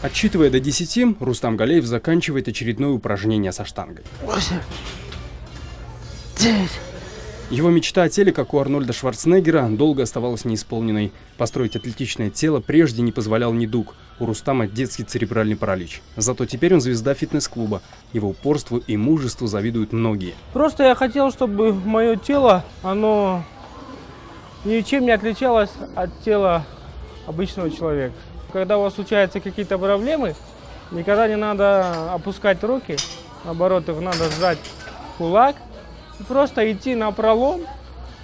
Отсчитывая до 10, Рустам Галеев заканчивает очередное упражнение со штангой. 8, 9. Его мечта о теле, как у Арнольда Шварценеггера, долго оставалась неисполненной. Построить атлетичное тело прежде не позволял недуг. У Рустама детский церебральный паралич. Зато теперь он звезда фитнес-клуба. Его упорству и мужеству завидуют многие. Просто я хотел, чтобы мое тело, оно ничем не отличалось от тела обычного человека. Когда у вас случаются какие-то проблемы, никогда не надо опускать руки, наоборот, их надо сжать в кулак и просто идти напролом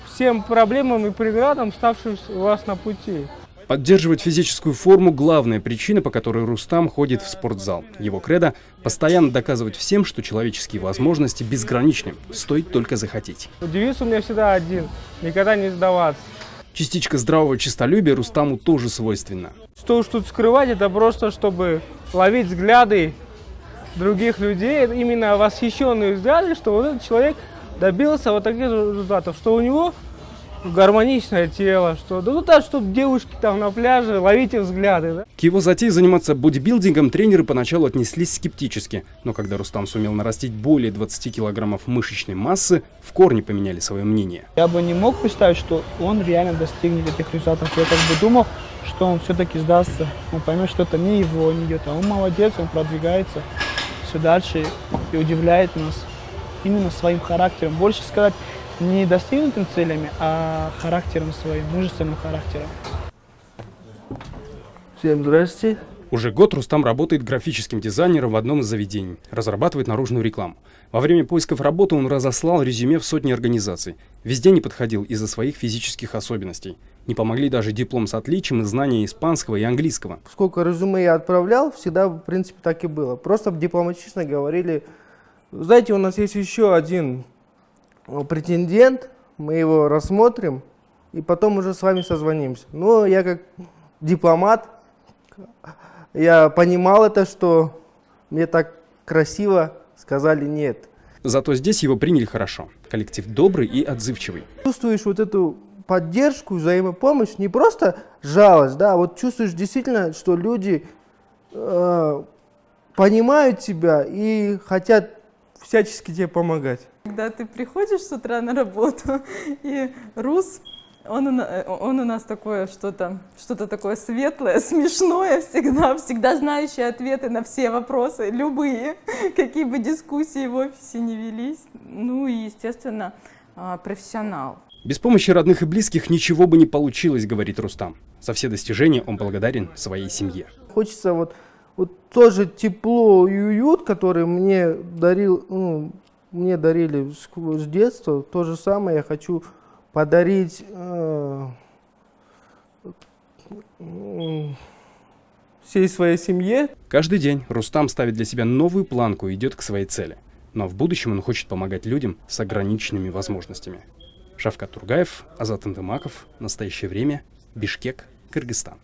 всем проблемам и преградам, ставшим у вас на пути. Поддерживать физическую форму – главная причина, по которой Рустам ходит в спортзал. Его кредо – постоянно доказывать всем, что человеческие возможности безграничны, стоит только захотеть. Девиз у меня всегда один – никогда не сдаваться. Частичка здравого честолюбия Рустаму тоже свойственна. Что уж тут скрывать, это просто чтобы ловить взгляды других людей, именно восхищенные взгляды, что вот этот человек добился вот таких результатов, что у него гармоничное тело, что да, ну так, чтобы девушки там на пляже ловите взгляды. Да? К его затее заниматься бодибилдингом тренеры поначалу отнеслись скептически, но когда Рустам сумел нарастить более 20 килограммов мышечной массы, в корне поменяли свое мнение. Я бы не мог представить, что он реально достигнет этих результатов. Я как бы думал, что он все-таки сдастся, он поймет, что это не его, не идет, а он молодец, он продвигается все дальше и удивляет нас именно своим характером. Больше сказать, не достигнутыми целями, а характером своим, мужественным характером. Всем здрасте. Уже год Рустам работает графическим дизайнером в одном из заведений, разрабатывает наружную рекламу. Во время поисков работы он разослал резюме в сотни организаций. Везде не подходил из-за своих физических особенностей. Не помогли даже диплом с отличием и знания испанского и английского. Сколько резюме я отправлял, всегда, в принципе, так и было. Просто дипломатично говорили, знаете, у нас есть еще один претендент, мы его рассмотрим и потом уже с вами созвонимся. Но я как дипломат, я понимал это, что мне так красиво сказали нет. Зато здесь его приняли хорошо. Коллектив добрый и отзывчивый. Чувствуешь вот эту поддержку, взаимопомощь, не просто жалость, да, вот чувствуешь действительно, что люди понимают тебя и хотят всячески тебе помогать. Когда ты приходишь с утра на работу, и Рус, он у нас такое что-то такое светлое, смешное всегда знающий ответы на все вопросы, любые, какие бы дискуссии в офисе не велись. Ну и, естественно, профессионал. Без помощи родных и близких ничего бы не получилось, говорит Рустам. За все достижения он благодарен своей семье. Хочется вот тоже тепло и уют, который мне дарили с детства, то же самое я хочу подарить всей своей семье. Каждый день Рустам ставит для себя новую планку и идет к своей цели. Но в будущем он хочет помогать людям с ограниченными возможностями. Шавкат Тургаев, Азат Антымаков. Настоящее время. Бишкек, Кыргызстан.